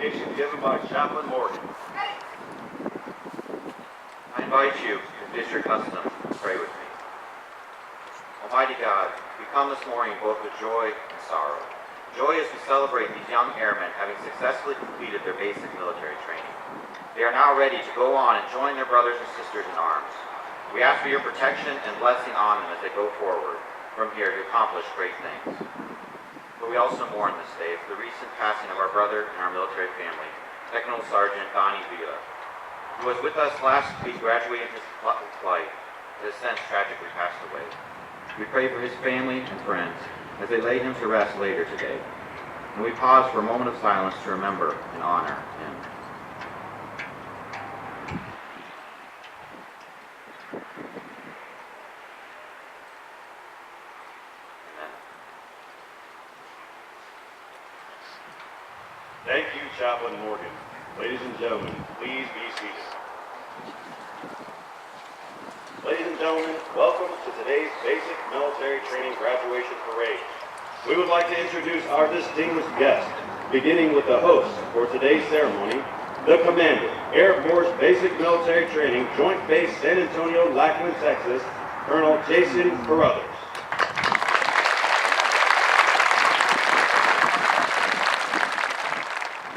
invocation given by Chaplain Morgan. I invite you, if it is your custom, to pray with me. Almighty God, we come this morning both with joy and sorrow. Joy as we celebrate these young airmen having successfully completed their basic military training. They are now ready to go on and join their brothers and sisters in arms. We ask for your protection and blessing on them as they go forward from here to accomplish great things. But we also mourn this day for the recent passing of our brother in our military family, Technical Sergeant Donnie Villa, who was with us last week graduating his flight, but has since tragically passed away. We pray for his family and friends as they lay him to rest later today. And we pause for a moment of silence to remember and honor him. Thank you, Chaplain Morgan. Ladies and gentlemen, please be seated. Ladies and gentlemen, welcome to today's Basic Military Training Graduation Parade. We would like to introduce our distinguished guest, beginning with the host for today's ceremony, the Commander, Air Force Basic Military Training, Joint Base San Antonio, Lackland, Texas, Colonel Jason Carruthers.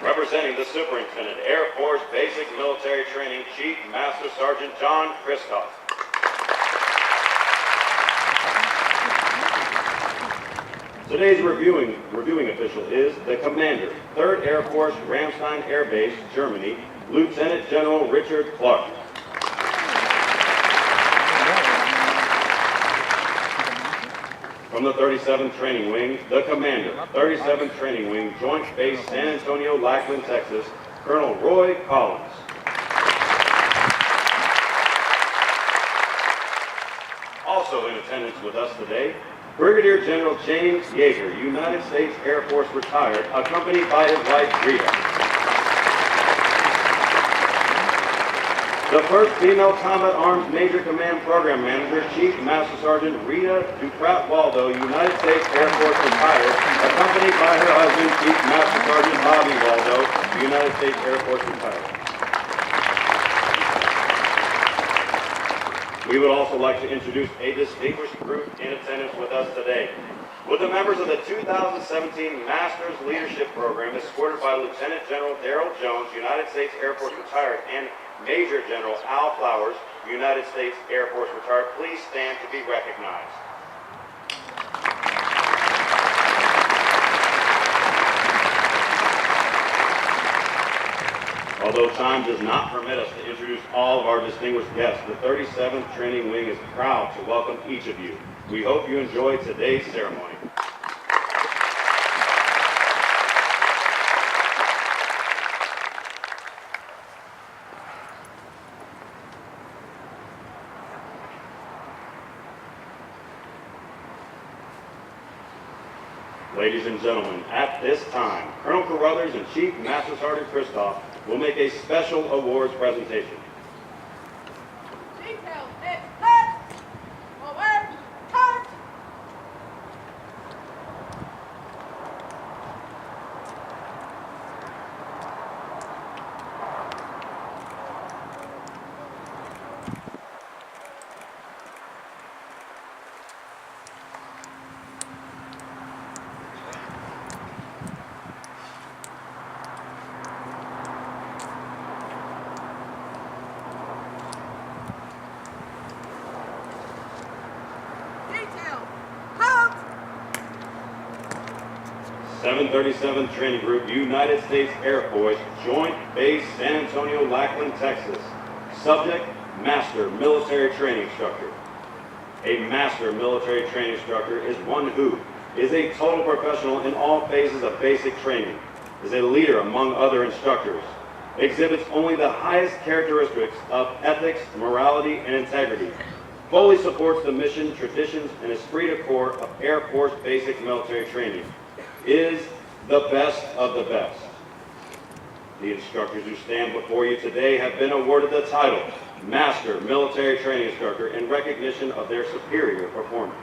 Representing the Superintendent, Air Force Basic Military Training, Chief Master Sergeant John Kristoff. Today's reviewing official is the Commander, 3rd Air Force, Ramstein Air Base, Germany, Lieutenant General Richard Clark. From the 37th Training Wing, the Commander, 37th Training Wing, Joint Base San Antonio, Lackland, Texas, Colonel Roy Collins. Also in attendance with us today, Brigadier General James Yeager, United States Air Force retired, accompanied by his wife Rita. The first female Combat Arms Major Command Program Manager, Chief Master Sergeant Rita Duprat Waldo, United States Air Force retired, accompanied by her husband, Chief Master Sergeant Bobby Waldo, United States Air Force retired. We would also like to introduce a distinguished group in attendance with us today. With the members of the 2017 Masters Leadership Program, escorted by Lieutenant General Darrell Jones, United States Air Force retired, and Major General Al Flowers, United States Air Force retired, please stand to be recognized. Although time does not permit us to introduce all of our distinguished guests, the 37th Training Wing is proud to welcome each of you. We hope you enjoy today's ceremony. Ladies and gentlemen, at this time, Colonel Carruthers and Chief Master Sergeant Kristoff will make a special awards presentation. Details, hit, left, forward, turn. Details, halt. 737th Training Group, United States Air Force, Joint Base San Antonio, Lackland, Texas. Subject, Master Military Training Instructor. A Master Military Training Instructor is one who is a total professional in all phases of basic training, is a leader among other instructors, exhibits only the highest characteristics of ethics, morality, and integrity, fully supports the mission, traditions, and esprit de corps of Air Force basic military training, is the best of the best. The instructors who stand before you today have been awarded the title Master Military Training Instructor in recognition of their superior performance.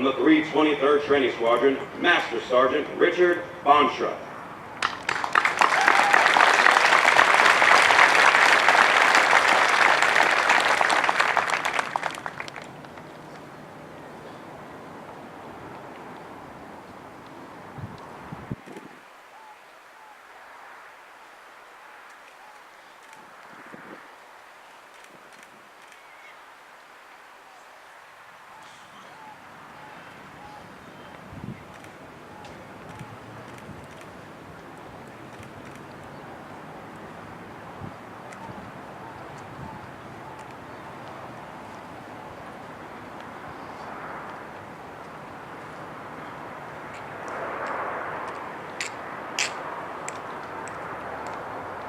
From the 323rd Training Squadron, Master Sergeant Richard Bonstra.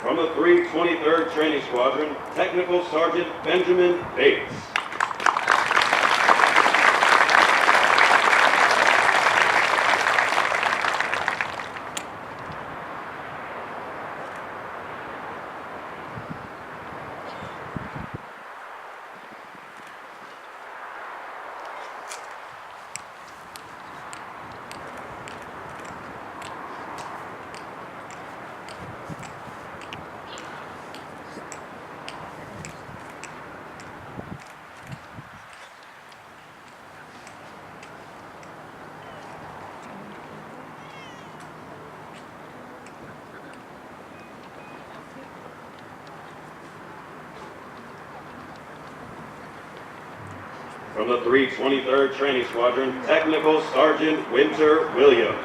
From the 323rd Training Squadron, Technical Sergeant Benjamin Bates. From the 323rd Training Squadron, Technical Sergeant Winter Williams.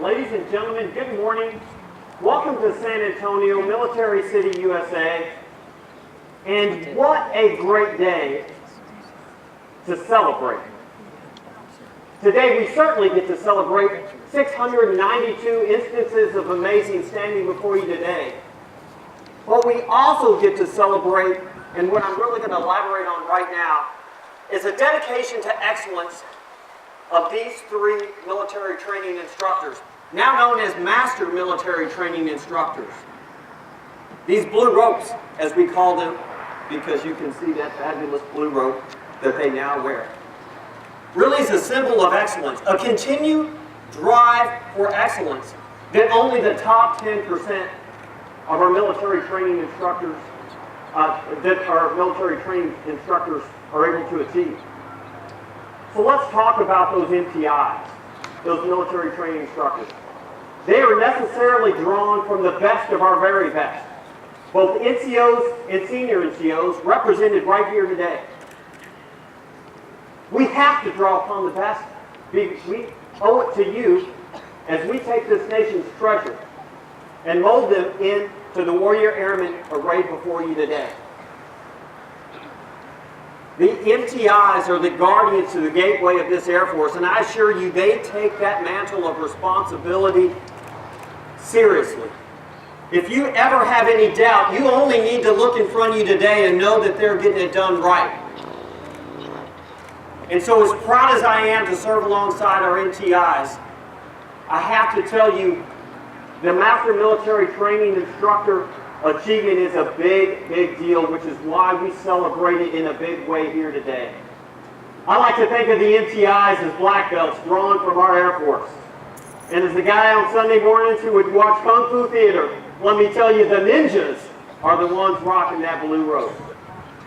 Ladies and gentlemen, good morning. Welcome to San Antonio, Military City, USA. And what a great day to celebrate. Today we certainly get to celebrate 692 instances of amazing standing before you today. But we also get to celebrate, and what I'm really going to elaborate on right now, is a dedication to excellence of these three military training instructors, now known as Master Military Training Instructors. These blue ropes, as we call them, because you can see that fabulous blue rope that they now wear, really is a symbol of excellence, a continued drive for excellence that only the top 10% of our military training instructors, are able to achieve. So let's talk about those MTIs, those military training instructors. They are necessarily drawn from the best of our very best, both NCOs and senior NCOs represented right here today. We have to draw upon the best. We owe it to you as we take this nation's treasure and mold them into the Warrior Airmen arrayed before you today. The MTIs are the guardians to the gateway of this Air Force, and I assure you they take that mantle of responsibility seriously. If you ever have any doubt, you only need to look in front of you today and know that they're getting it done right. And so as proud as I am to serve alongside our MTIs, I have to tell you the Master Military Training Instructor achievement is a big, big deal, which is why we celebrate it in a big way here today. I like to think of the MTIs as black belts drawn from our Air Force. And as the guy on Sunday mornings who would watch Kung Fu Theater, let me tell you, the ninjas are the ones rocking that blue rope.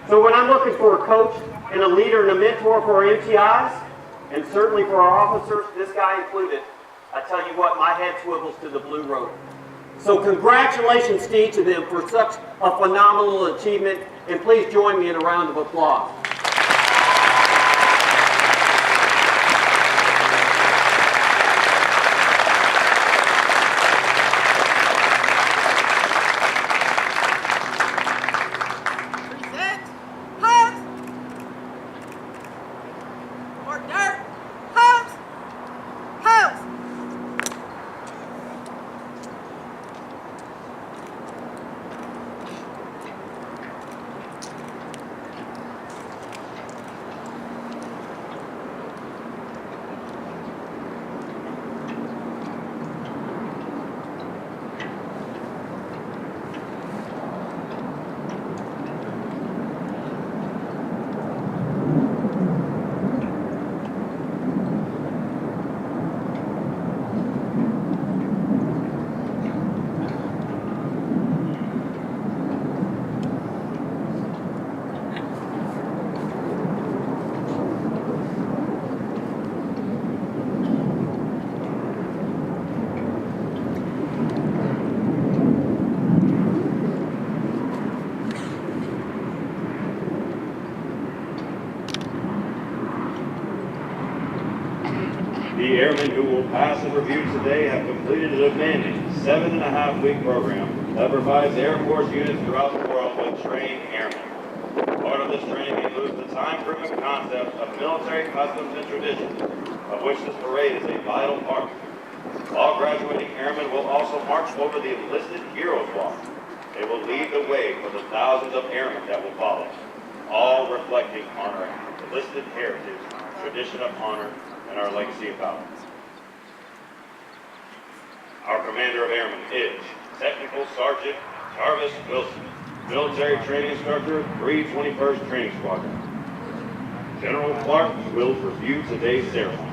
So when I'm looking for a coach and a leader and a mentor for our MTIs, and certainly for our officers, this guy included, I tell you what, my head swivels to the blue rope. So congratulations to each of them for such a phenomenal achievement, and please join me in a round of applause. Present hugs. More dirt. Hugs. Hugs. The airmen who will pass and review today have completed a demanding 7.5-week program that provides Air Force units throughout the world with trained airmen. Part of this training includes the time-proven concept of military customs and traditions, of which this parade is a vital part. All graduating airmen will also march over the enlisted Heroes Walk. They will lead the way for the thousands of airmen that will follow, all reflecting on our enlisted heritage, tradition of honor, and our legacy of power. Our Commander of Airmen is Technical Sergeant Jarvis Wilson, Military Training Instructor, 321st Training Squadron. General Clark will review today's ceremony.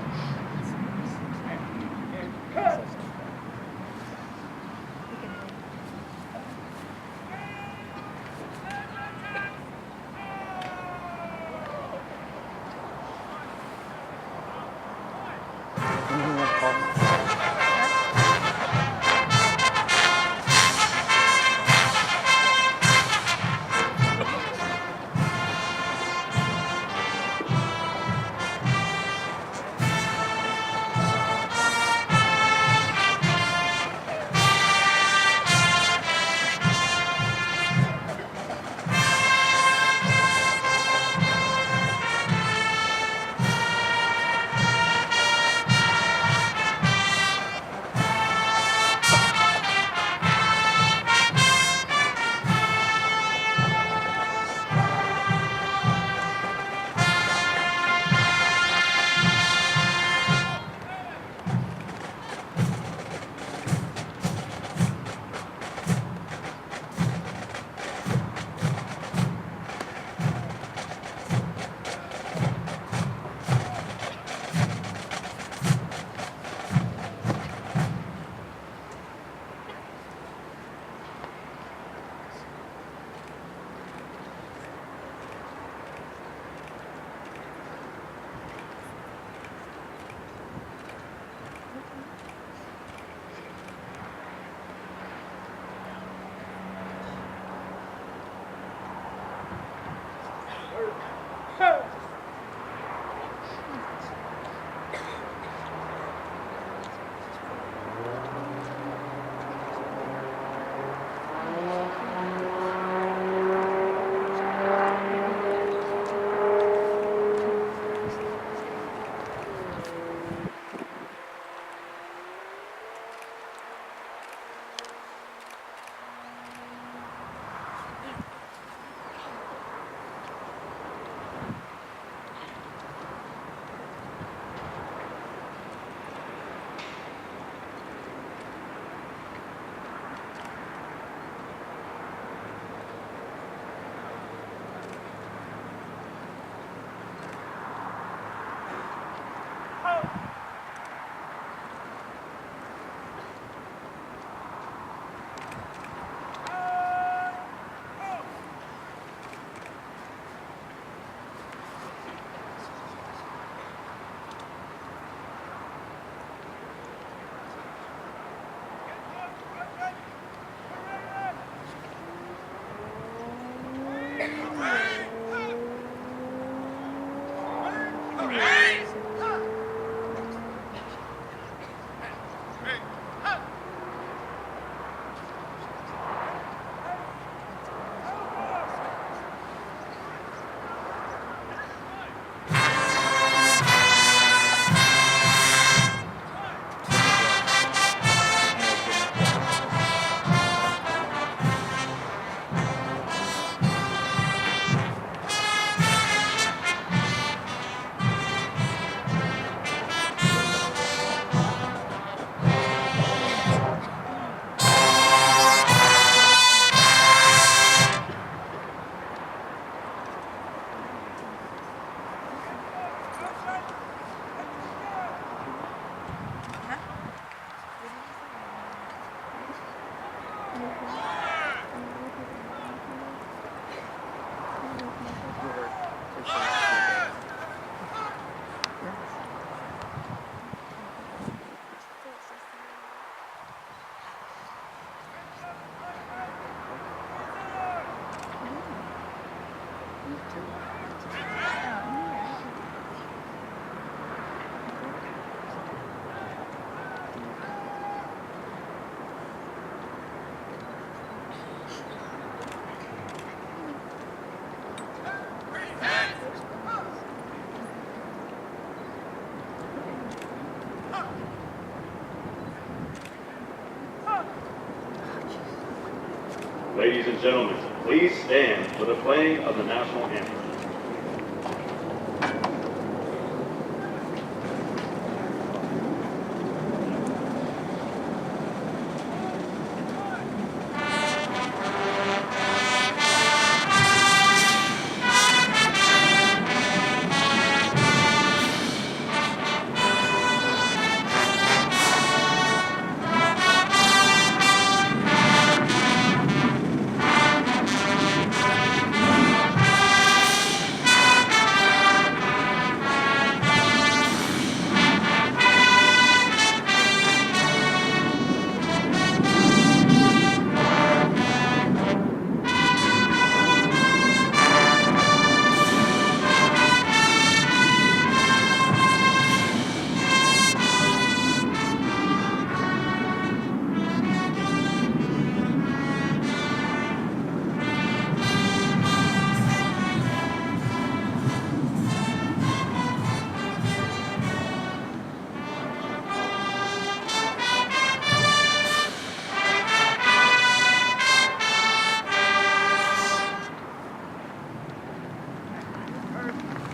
Ladies and gentlemen, please stand for the playing of the National Anthem.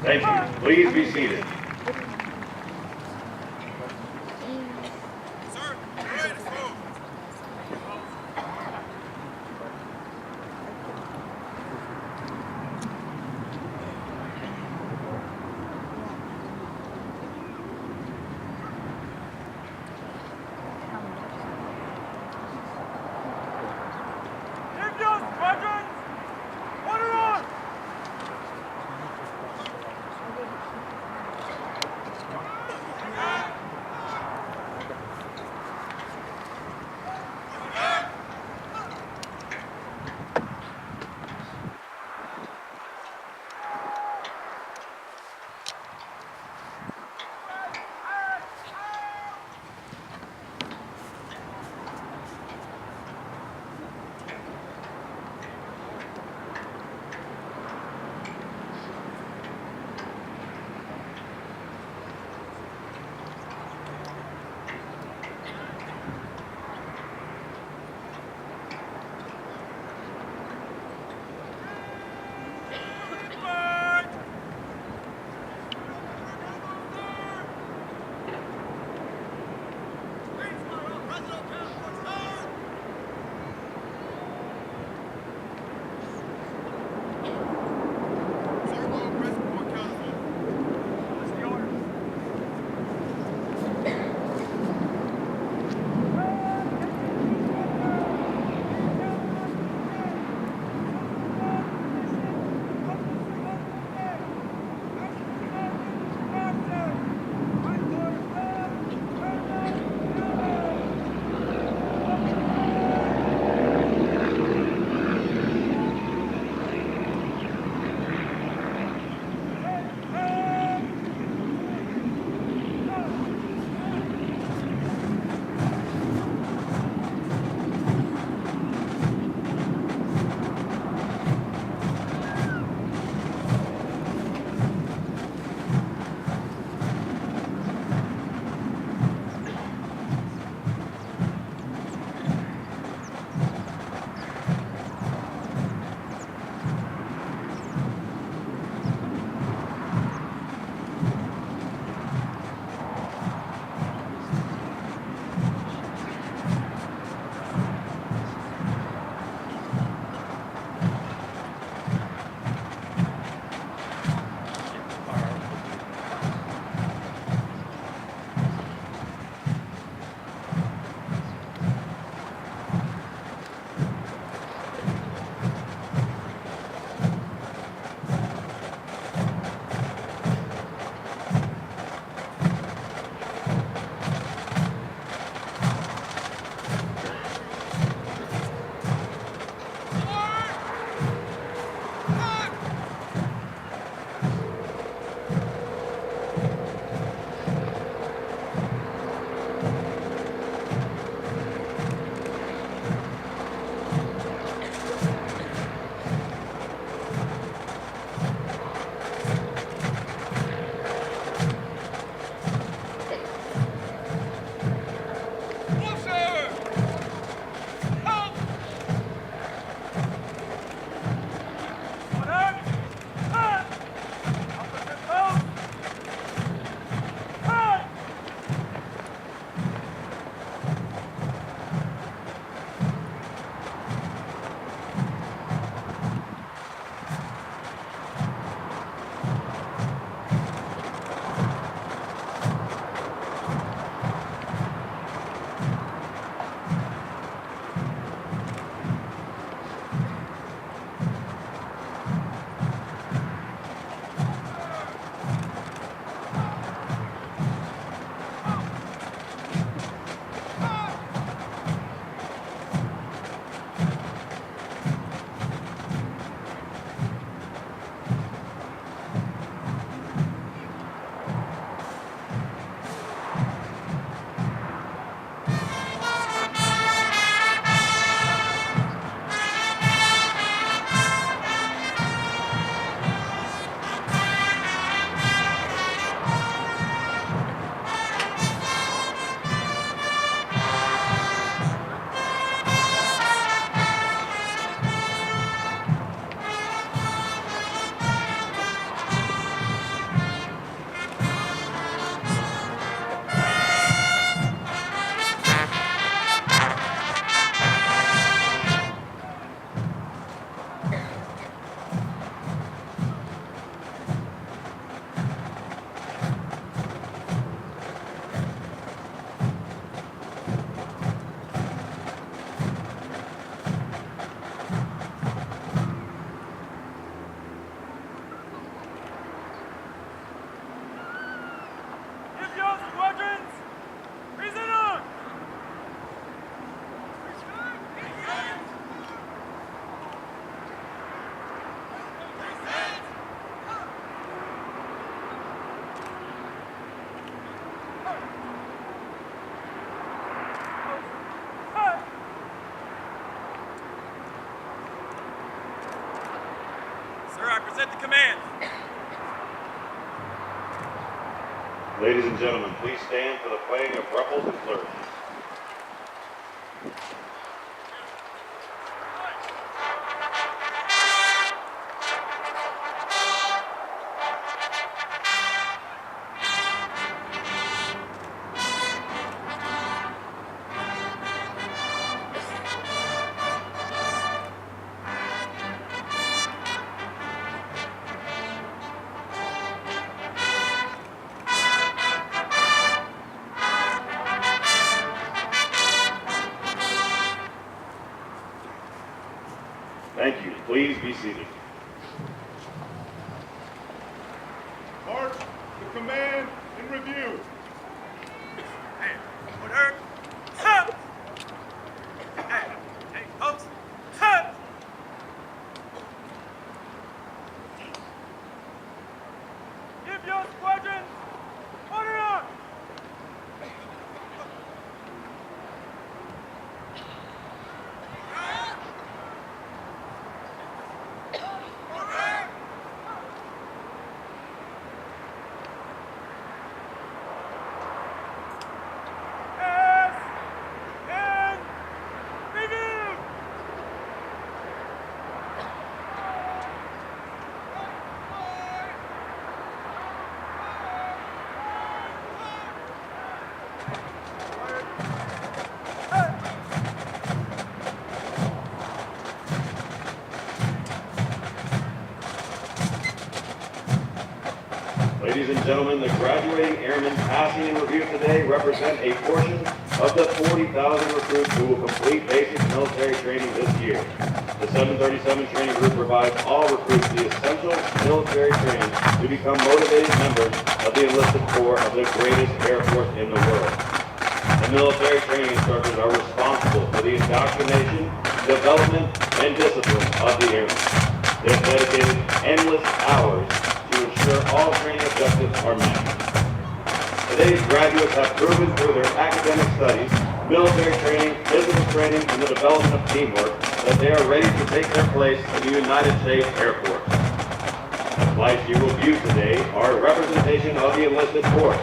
Thank you. Please be seated. Sir, ready to move. Indian squadrons, order on! present the command. Ladies and gentlemen, please stand for the playing of ruffles and flourishes. Thank you. Please be seated. March the command in review. Hey, order. Ha! Hey, folks. Ha! Give your squadrons order up. Yes! And review! Ladies and gentlemen, the graduating airmen passing in review today represent a portion of the 40,000 recruits who will complete basic military training this year. The 737 training group provides all recruits the essential military training to become motivated members of the enlisted corps of the greatest air force in the world. The military training instructors are responsible for the indoctrination, development, and discipline of the airmen. They have dedicated endless hours to ensure all training objectives are met. Today's graduates have proven through their academic studies, military training, physical training, and the development of teamwork that they are ready to take their place in the United States Air Force. The flights you will view today are a representation of the enlisted force.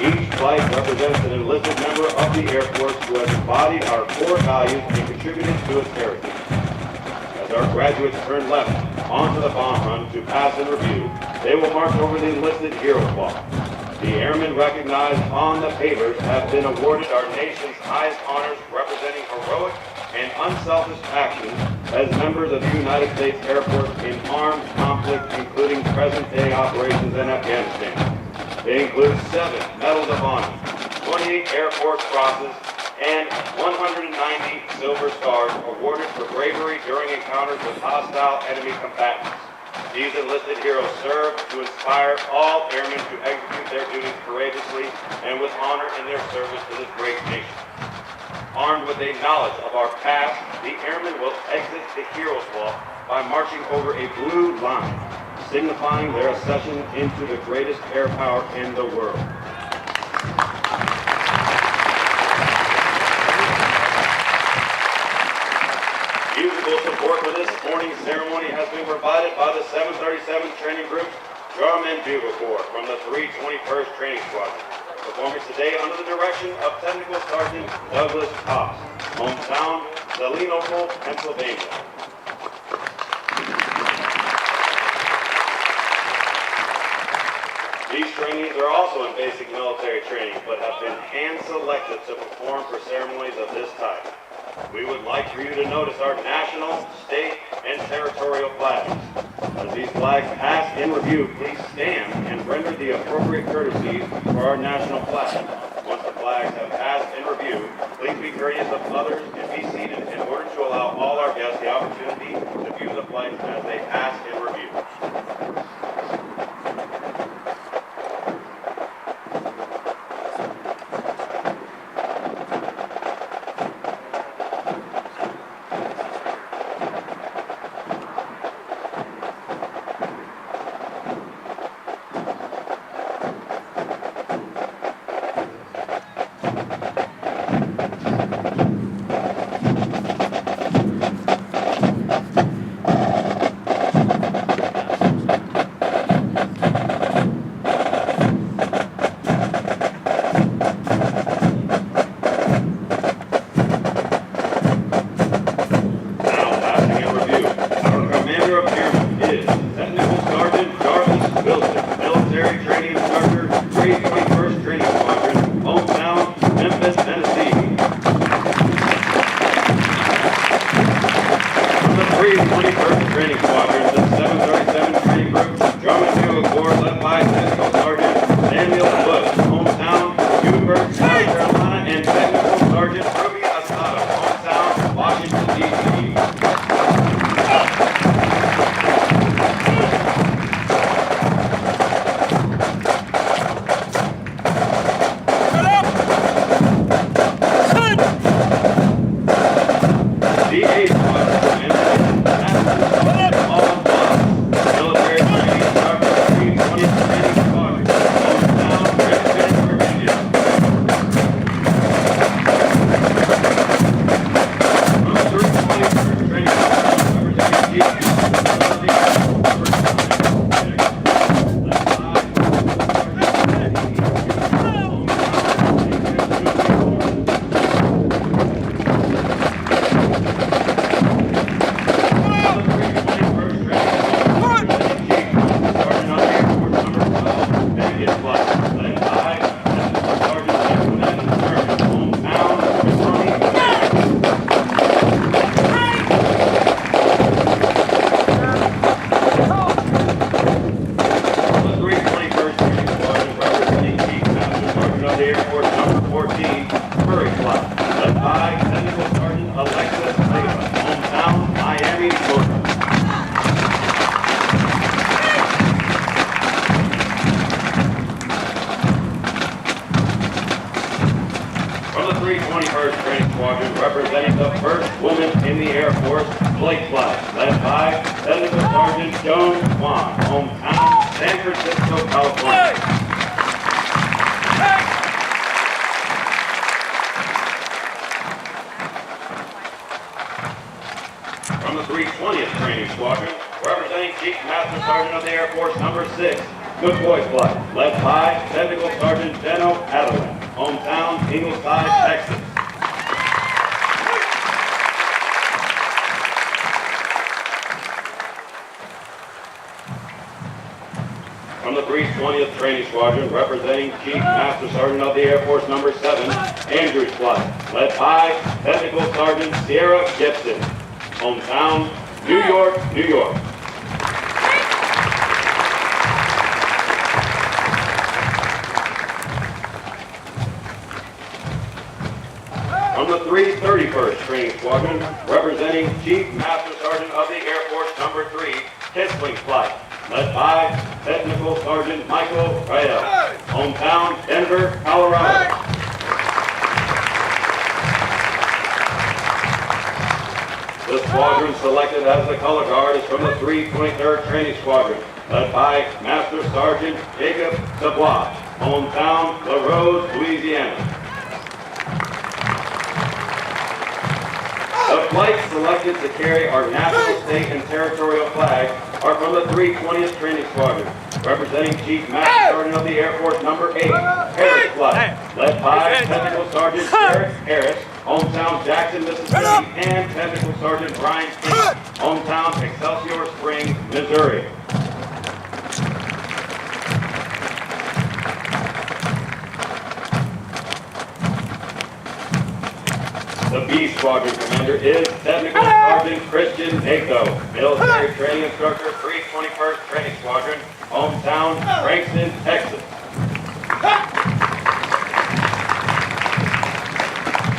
Each flight represents an enlisted member of the Air Force who has embodied our core values and contributed to its heritage. As our graduates turn left onto the bomb run to pass and review, they will march over the enlisted Heroes Walk. The airmen recognized on the papers have been awarded our nation's highest honors representing heroic and unselfish actions as members of the United States Air Force in armed conflict, including present-day operations in Afghanistan. They include 7 Medals of Honor, 28 Air Force Crosses, and 190 Silver Stars awarded for bravery during encounters with hostile enemy combatants. These enlisted heroes serve to inspire all airmen to execute their duties courageously and with honor in their service to this great nation. Armed with a knowledge of our past, the airmen will exit the Heroes Walk by marching over a blue line, signifying their accession into the greatest air power in the world. Musical support for this morning's ceremony has been provided by the 737 Training Group's Drum and Bugle Corps from the 321st Training Squadron. Performance today under the direction of Technical Sergeant Douglas Cox, hometown, Salinople, Pennsylvania. These trainees are also in basic military training, but have been hand-selected to perform for ceremonies of this type. We would like for you to notice our national, state, and territorial flags. As these flags pass in review, please stand and render the appropriate courtesies for our national flag. Once the flags have passed in review, please be courteous of others and be seated in order to allow all our guests the opportunity to view the flags as they pass in review. Squadron representing the first woman in the Air Force Flight Flag, led by Technical Sergeant Joan Kwan, hometown San Francisco, California. From the 320th Training Squadron, representing Chief Master Sergeant of the Air Force Number 6, Good Boys Flight, led by Technical Sergeant Benno Adeline, hometown Ingleside, Texas. From the 320th Training Squadron, representing Chief Master Sergeant of the Air Force Number 7, Andrews Flight, led by Technical Sergeant Sierra Gibson, hometown New York, New York. From the 331st Training Squadron, representing Chief Master Sergeant of the Air Force Number 3, Kissling Flight, led by Technical Sergeant Michael Reyes, hometown Denver, Colorado. The squadron selected as the color guard is from the 323rd Training Squadron, led by Master Sergeant Jacob Dubois, hometown La Rose, Louisiana. The flights selected to carry our national, state, and territorial flag are from the 320th Training Squadron, representing Chief Master Sergeant of the Air Force Number 8, Harris Flight, led by Technical Sergeant Eric Harris, hometown Jackson, Mississippi, and Technical Sergeant Brian King, hometown Excelsior Springs, Missouri. The B Squadron Commander is Technical Sergeant Christian Nato, Military Training Instructor, 321st Training Squadron, hometown Frankston, Texas.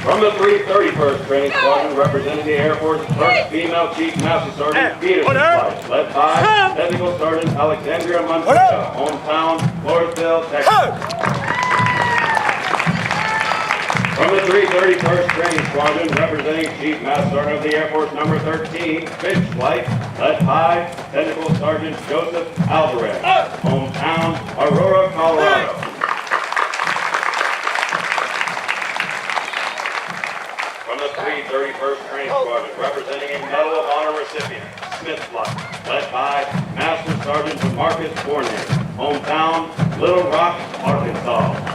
From the 331st Training Squadron, representing the Air Force's first female Chief Master Sergeant Peterson Flight, led by Technical Sergeant Alexandria Montoya, hometown Floresville, Texas. From the 331st Training Squadron, representing Chief Master Sergeant of the Air Force Number 13, Finch Flight, led by Technical Sergeant Joseph Alvarez, hometown Aurora, Colorado. From the 331st Training Squadron, representing a Medal of Honor recipient, Smith Flight, led by Master Sergeant DeMarcus Fournier, hometown Little Rock, Arkansas.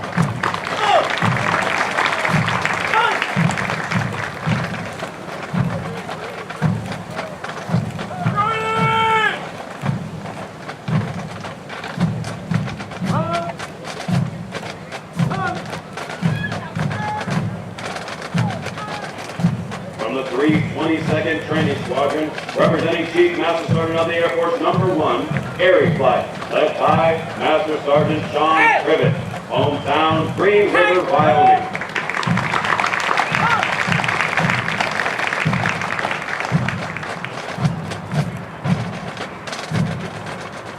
From the 322nd Training Squadron, representing Chief Master Sergeant of the Air Force Number 1, Aerie Flight, led by Master Sergeant Sean Privet, hometown Green River, Wyoming.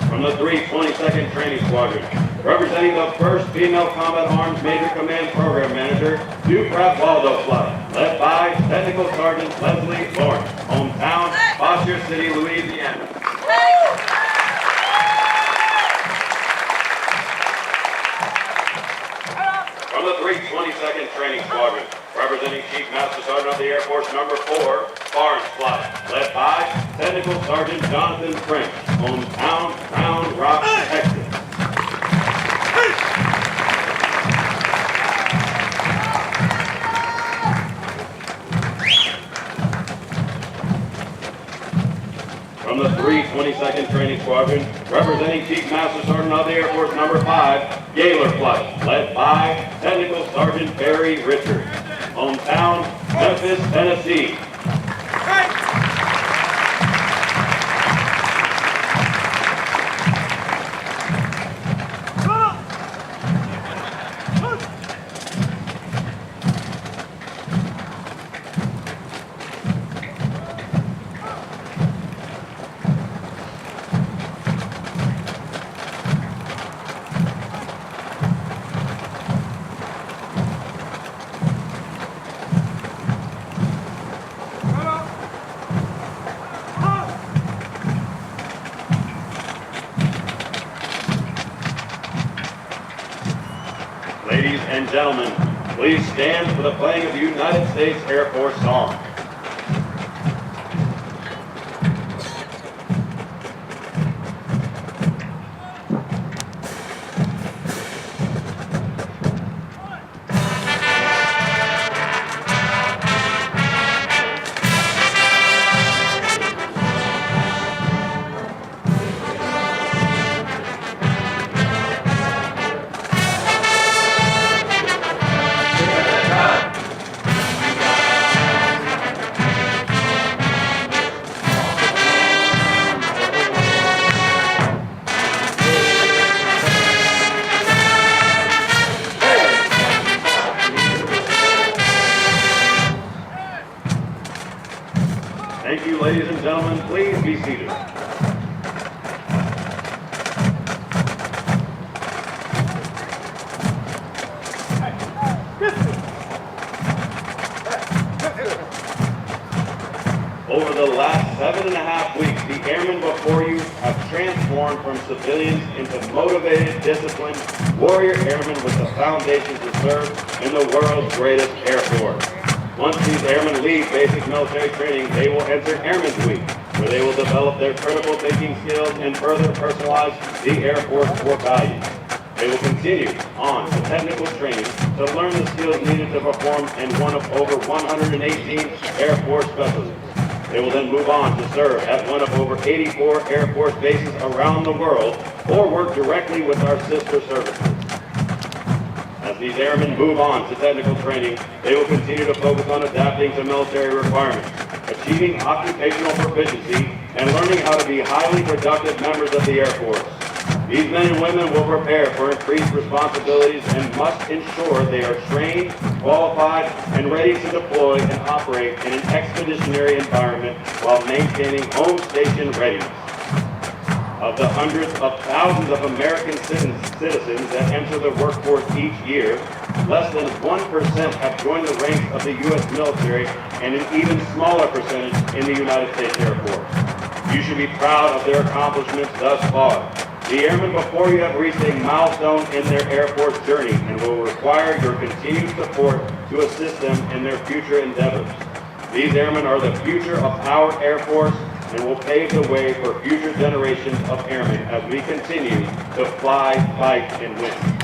From the 322nd Training Squadron, representing the first female Combat Arms Major Command Program Manager, Duprat Waldo Flight, led by Technical Sergeant Leslie Lawrence, hometown Bossier City, Louisiana. From the 322nd Training Squadron, representing Chief Master Sergeant of the Air Force Number 4, Barnes Flight, led by Technical Sergeant Jonathan French, hometown Round Rock, Texas. From the 322nd Training Squadron, representing Chief Master Sergeant of the Air Force Number 5, Gaylor Flight, led by Technical Sergeant Barry Richards, hometown Memphis, Tennessee. Ladies and gentlemen, please stand for the playing of the United States Air Force song. Thank you, ladies and gentlemen. Please be seated. Over the last 7.5 weeks, the airmen before you have transformed from civilians into motivated, disciplined, warrior airmen with the foundation to serve in the world's greatest Air Force. Once these airmen leave basic military training, they will enter Airmen's Week, where they will develop their critical thinking skills and further personalize the Air Force core values. They will continue on to technical training to learn the skills needed to perform in one of over 118 Air Force specialties. They will then move on to serve at one of over 84 Air Force bases around the world or work directly with our sister services. As these airmen move on to technical training, they will continue to focus on adapting to military requirements, achieving occupational proficiency, and learning how to be highly productive members of the Air Force. These men and women will prepare for increased responsibilities and must ensure they are trained, qualified, and ready to deploy and operate in an expeditionary environment while maintaining home station readiness. Of the hundreds of thousands of American citizens that enter the workforce each year, less than 1% have joined the ranks of the U.S. military and an even smaller percentage in the United States Air Force. You should be proud of their accomplishments thus far. The airmen before you have reached a milestone in their Air Force journey and will require your continued support to assist them in their future endeavors. These airmen are the future of our Air Force and will pave the way for future generations of airmen as we continue to fly, fight, and win.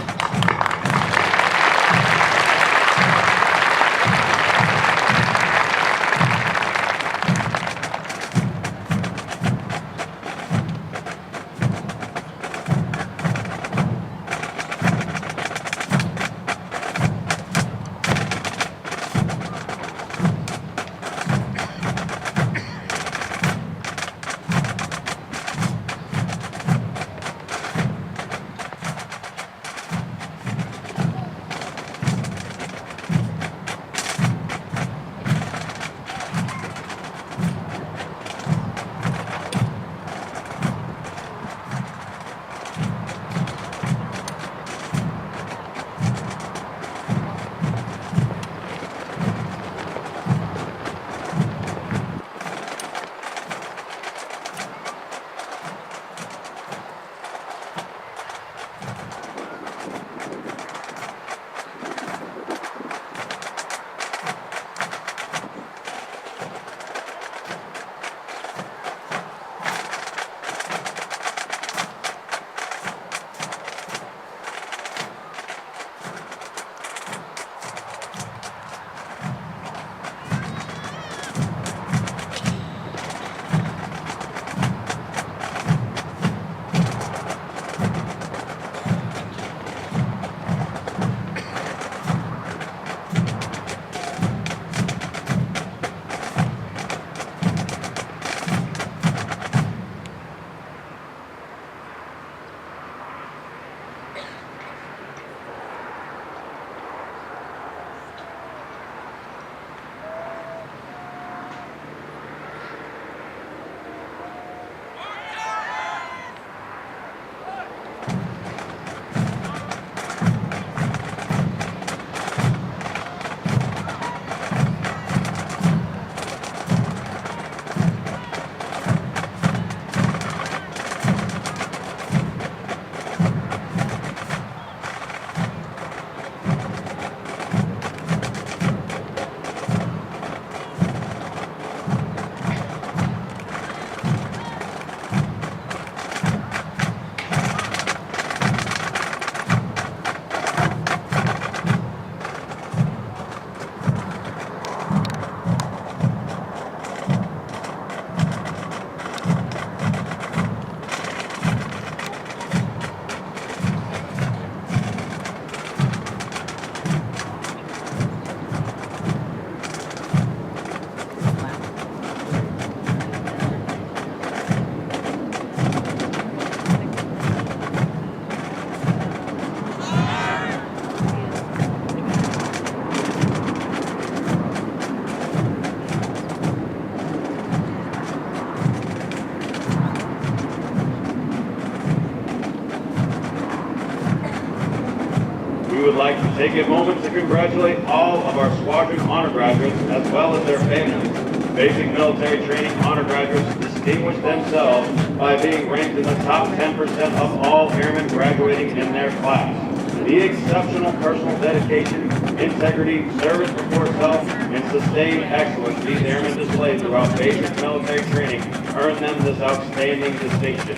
We would like to take a moment to congratulate all of our squadron honor graduates as well as their families. Basic military training honor graduates distinguished themselves by being ranked in the top 10% of all airmen graduating in their class. The exceptional personal dedication, integrity, service before self, and sustained excellence these airmen displayed throughout basic military training earned them this outstanding distinction.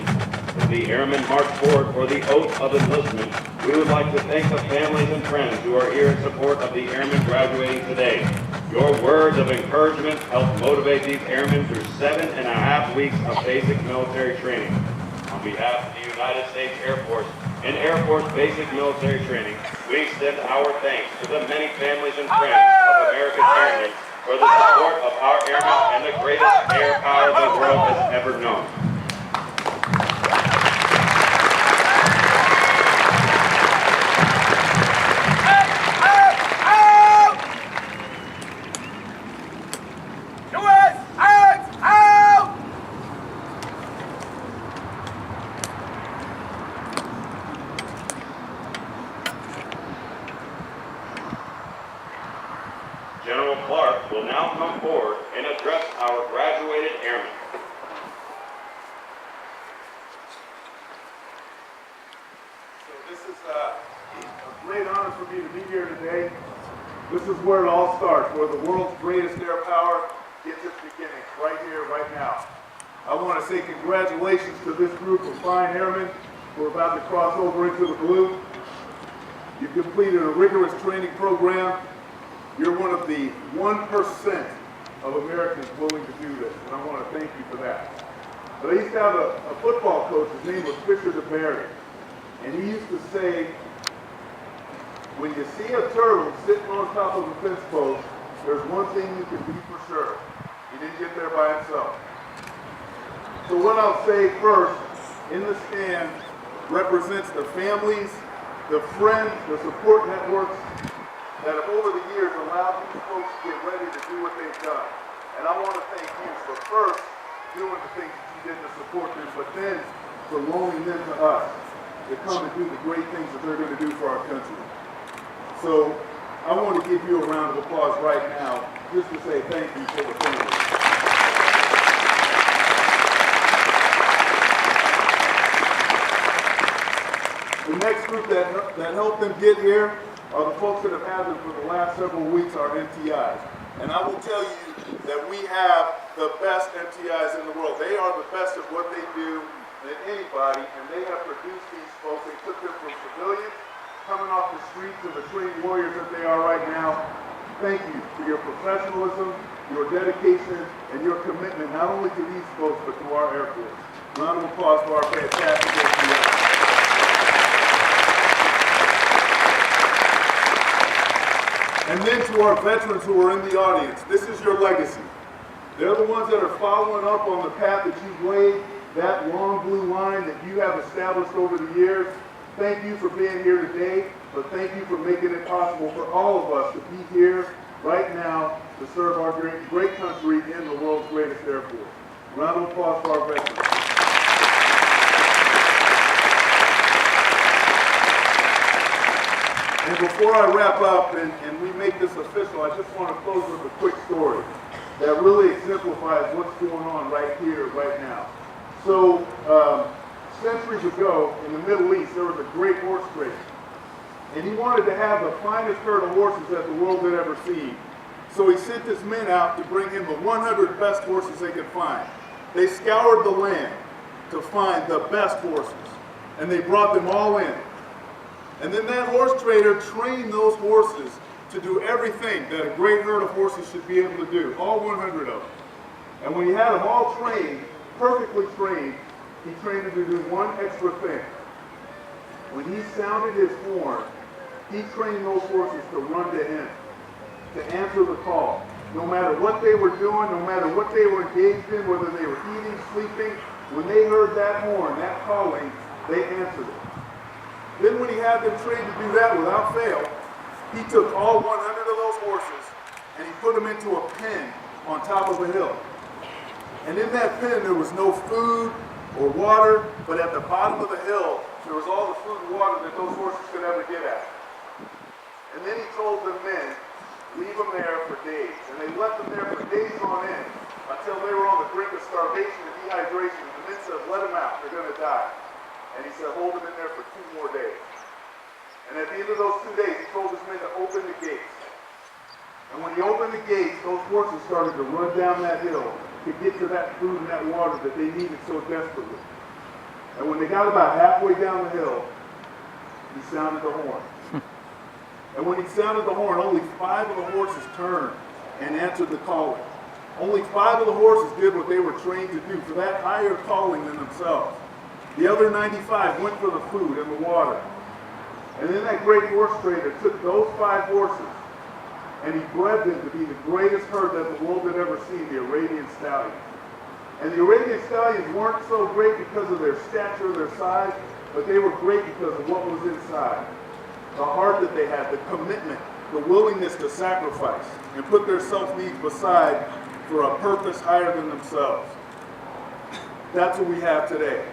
As the airmen march forward for the oath of enlistment, we would like to thank the families and friends who are here in support of the airmen graduating today. Your words of encouragement helped motivate these airmen through 7.5 weeks of basic military training. On behalf of the United States Air Force and Air Force Basic Military Training, we extend our thanks to the many families and friends of American airmen for the support of our airmen and the greatest air power the world has ever known. General Clark will now come forward and address our graduated airmen. So this is a great honor for me to be here today. This is where it all starts, where the world's greatest air power gets its beginning, right here, right now. I want to say congratulations to this group of fine airmen who are about to cross over into the blue. You've completed a rigorous training program. You're one of the 1% of Americans willing to do this, and I want to thank you for that. But I used to have a football coach, his name was Fisher DeBerry, and he used to say, when you see a turtle sitting on top of a fence post, there's one thing you can be for sure. He didn't get there by himself. So what I'll say first, in the stand, represents the families, the friends, the support networks, that have over the years allowed these folks to get ready to do what they've done. And I want to thank you for first doing the things that you did to support them, but then for loaning them to us to come and do the great things that they're going to do for our country. So I want to give you a round of applause right now just to say thank you for the family. The next group that helped them get here are the folks that have had them for the last several weeks, our MTIs. And I will tell you that we have the best MTIs in the world. They are the best at what they do than anybody, and they have produced these folks. They took them from civilians, coming off the streets, to the trained warriors that they are right now. Thank you for your professionalism, your dedication, and your commitment, not only to these folks, but to our Air Force. Round of applause for our fantastic MTIs. And then to our veterans who are in the audience, this is your legacy. They're the ones that are following up on the path that you've laid, that long blue line that you have established over the years. Thank you for being here today, but thank you for making it possible for all of us to be here right now to serve our great country in the world's greatest Air Force. Round of applause for our veterans. And before I wrap up and we make this official, I just want to close with a quick story that really exemplifies what's going on right here, right now. So, centuries ago in the Middle East, there was a great horse trader. And he wanted to have the finest herd of horses that the world had ever seen. So he sent his men out to bring him the 100 best horses they could find. They scoured the land to find the best horses, and they brought them all in. And then that horse trader trained those horses to do everything that a great herd of horses should be able to do, all 100 of them. And when he had them all trained, perfectly trained, he trained them to do one extra thing. When he sounded his horn, he trained those horses to run to him, to answer the call. No matter what they were doing, no matter what they were engaged in, whether they were eating, sleeping, when they heard that horn, that calling, they answered it. Then when he had them trained to do that without fail, he took all 100 of those horses and he put them into a pen on top of a hill. And in that pen there was no food or water, but at the bottom of the hill there was all the food and water that those horses could ever get at. And then he told the men, leave them there for days. And they left them there for days on end until they were on the brink of starvation and dehydration. And the men said, let them out, they're going to die. And he said, hold them in there for 2 more days. And at the end of those 2 days, he told his men to open the gates. And when he opened the gates, those horses started to run down that hill to get to that food and that water that they needed so desperately. And when they got about halfway down the hill, he sounded the horn. And when he sounded the horn, only 5 of the horses turned and answered the calling. Only 5 of the horses did what they were trained to do, for that higher calling than themselves. The other 95 went for the food and the water. And then that great horse trader took those 5 horses and he bred them to be the greatest herd that the world had ever seen, the Arabian Stallions. And the Arabian Stallions weren't so great because of their stature, their size, but they were great because of what was inside. The heart that they had, the commitment, the willingness to sacrifice and put their self-needs beside for a purpose higher than themselves. That's what we have today.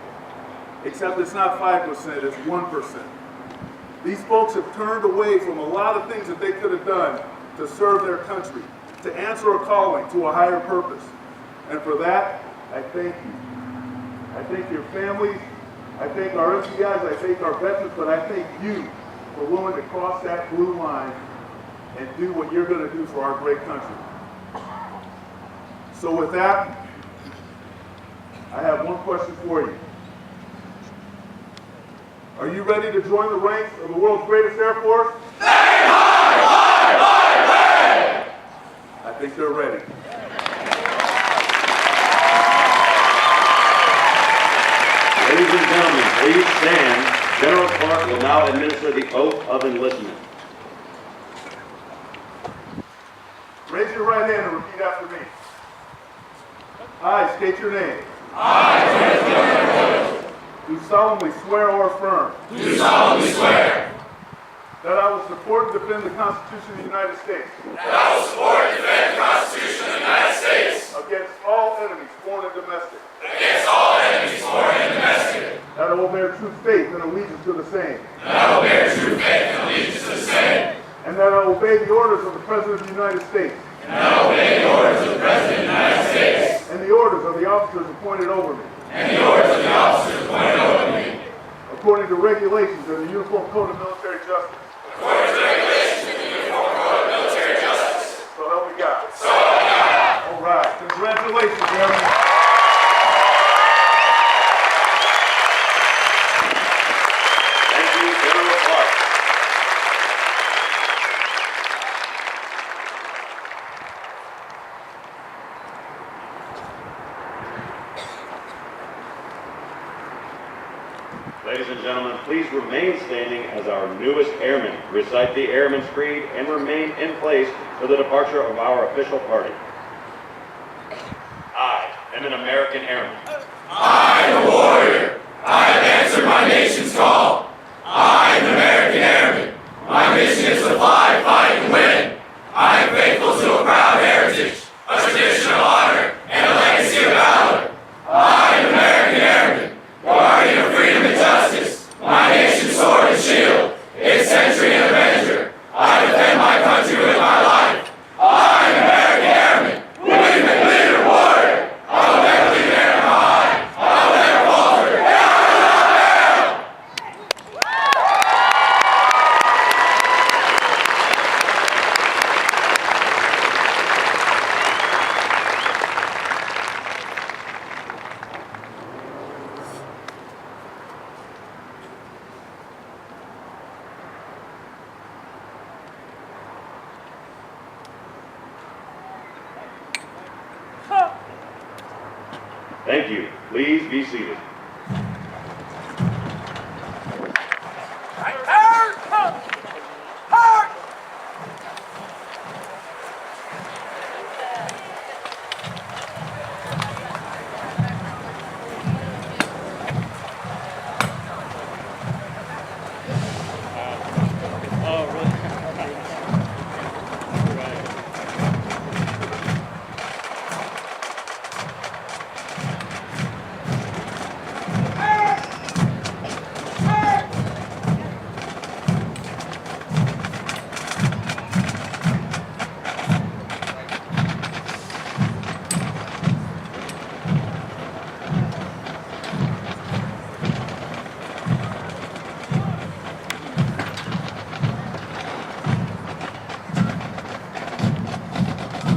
Except it's not 5%, it's 1%. These folks have turned away from a lot of things that they could have done to serve their country, to answer a calling to a higher purpose. And for that, I thank you. I thank your families, I thank our FCIs, I thank our veterans, but I thank you for willing to cross that blue line and do what you're going to do for our great country. So with that, I have one question for you. Are you ready to join the ranks of the world's greatest Air Force? I think they're ready. Ladies and gentlemen, please stand. General Clark will now administer the oath of enlistment. Raise your right hand and repeat after me. I state your name. Do solemnly swear or affirm. Do solemnly swear. That I will support and defend the Constitution of the United States. That I will support and defend the Constitution of the United States. Against all enemies, foreign and domestic. Against all enemies, foreign and domestic. That I will bear true faith and allegiance to the same. That I will bear true faith and allegiance to the same. And that I will obey the orders of the President of the United States. And that I will obey the orders of the President of the United States. And the orders of the officers appointed over me. And the orders of the officers appointed over me. According to regulations and the Uniform Code of Military Justice. According to regulations and the Uniform Code of Military Justice. So help me God. So help me God. All right. Congratulations, Airmen. Thank you, General Clark. Ladies and gentlemen, please remain standing as our newest airmen recite the Airman's Creed and remain in place for the departure of our official party. I am an American airman. I am a warrior. I have answered my nation's call. I am an American airman. My mission is to fly, fight, and win. I am faithful to a proud heritage, a tradition of honor, and a legacy of valor. I am an American airman, guardian of freedom and justice, my nation's sword and shield, its sentry and avenger. I defend my country with my life. I am an American airman, women, leader, warrior. I will never leave America behind. I will never falter. And I will not fail. Thank you. Please be seated.